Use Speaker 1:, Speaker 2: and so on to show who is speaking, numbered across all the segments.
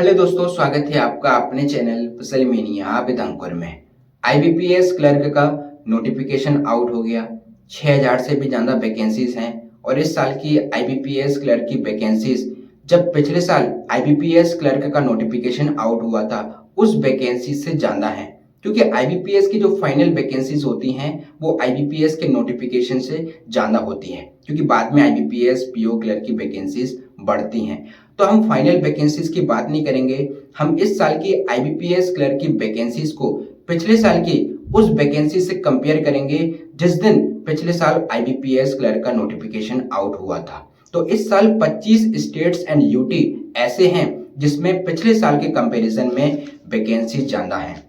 Speaker 1: Hello दोस्तों, स्वागत है आपका अपने चैनल फसल मेनिया वेदांकुर में। आईबीपीएस क्लर्क का नोटिफिकेशन आउट हो गया। 6000 से भी ज़्यादा वैकेंसीज हैं और इस साल की आईबीपीएस क्लर्क की वैकेंसीज जब पिछले साल आईबीपीएस क्लर्क का नोटिफिकेशन आउट हुआ था उस वैकेंसी से ज़्यादा है, क्योंकि आईबीपीएस की जो फाइनल वैकेंसीज होती हैं वो आईबीपीएस के नोटिफिकेशन से ज़्यादा होती हैं, क्योंकि बाद में आईबीपीएस पीओ क्लर्क की वैकेंसीज बढ़ती हैं। तो हम फाइनल वैकेंसीज की बात नहीं करेंगे, हम इस साल की आईबीपीएस क्लर्क की वैकेंसीज को पिछले साल की उस वैकेंसी से कंपेयर करेंगे जिस दिन पिछले साल आईबीपीएस क्लर्क का नोटिफिकेशन आउट हुआ था। तो इस साल 25 स्टेट्स एंड यूटी ऐसे हैं जिसमें पिछले साल के कंपैरिजन में वैकेंसी ज्यादा है।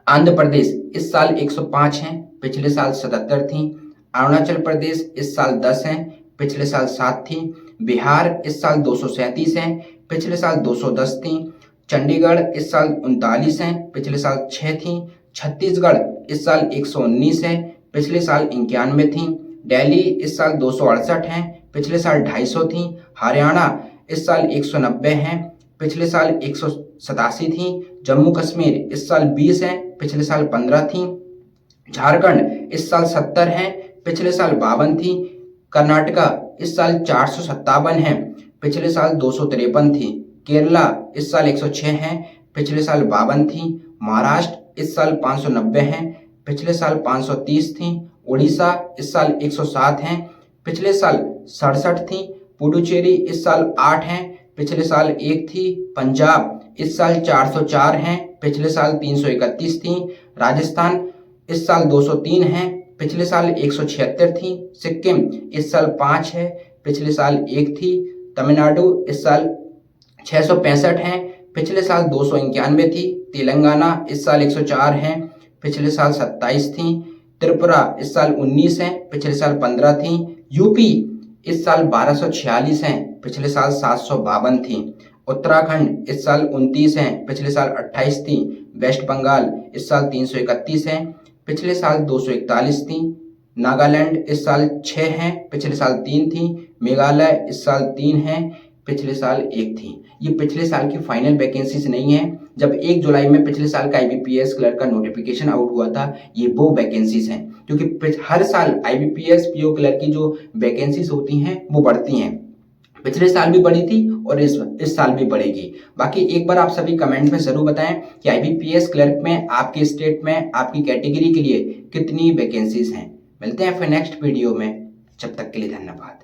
Speaker 1: आंध्र प्रदेश इस साल 105 हैं, पिछले साल 77 थी। अरुणाचल प्रदेश इस साल 10 हैं, पिछले साल 7 थी। बिहार इस साल 237 हैं, पिछले साल 210 थी। चंडीगढ़ इस साल 39 हैं, पिछले साल 6 थी। छत्तीसगढ़ इस साल 119 है, पिछले साल 91 थी। दिल्ली इस साल 268 हैं, पिछले साल 250 थी। हरियाणा इस साल 190 हैं, पिछले साल 187 थी। जम्मू कश्मीर इस साल 20 हैं, पिछले साल 15 थी। झारखंड इस साल 70 हैं, पिछले साल 52 थी। कर्नाटका इस साल 457 हैं, पिछले साल 253 थी। केरला इस साल 106 हैं, पिछले साल 52 थी। महाराष्ट्र इस साल 590 हैं, पिछले साल 530 थी। उड़ीसा इस साल 107 हैं, पिछले साल 67 थी। पुडुचेरी इस साल 8 हैं, पिछले साल 1 थी। पंजाब इस साल 404 हैं, पिछले साल 331 थी। राजस्थान इस साल 203 हैं, पिछले साल 176 थी। सिक्किम इस साल 5 है, पिछले साल 1 थी। तमिलनाडु इस साल 665 हैं, पिछले साल 291 थी। तेलंगाना इस साल 104 हैं, पिछले साल 27 थी। त्रिपुरा इस साल 19 हैं, पिछले साल 15 थी। यूपी इस साल 1246 हैं, पिछले साल 752 थी। उत्तराखंड इस साल 29 हैं, पिछले साल 28 थी। वेस्ट बंगाल इस साल 331 हैं, पिछले साल 241 थी। नागालैंड इस साल 6 हैं, पिछले साल 3 थी। मेघालय इस साल 3 हैं, पिछले साल 1 थी। ये पिछले साल की फाइनल वैकेंसीज नहीं है। जब 1 जुलाई में पिछले साल का आईबीपीएस क्लर्क का नोटिफिकेशन आउट हुआ था, ये वो वैकेंसीज हैं, क्योंकि हर साल आईबीपीएस पीओ क्लर्क की जो वैकेंसीज होती हैं वो बढ़ती हैं। पिछले साल भी बढ़ी थी और इस साल भी बढ़ेगी। बाकी एक बार आप सभी कमेंट में जरूर बताएं कि आईबीपीएस क्लर्क में आपके स्टेट में आपकी कैटेगरी के लिए कितनी वैकेंसीज हैं। मिलते हैं फिर नेक्स्ट वीडियो में, जब तक के लिए धन्यवाद।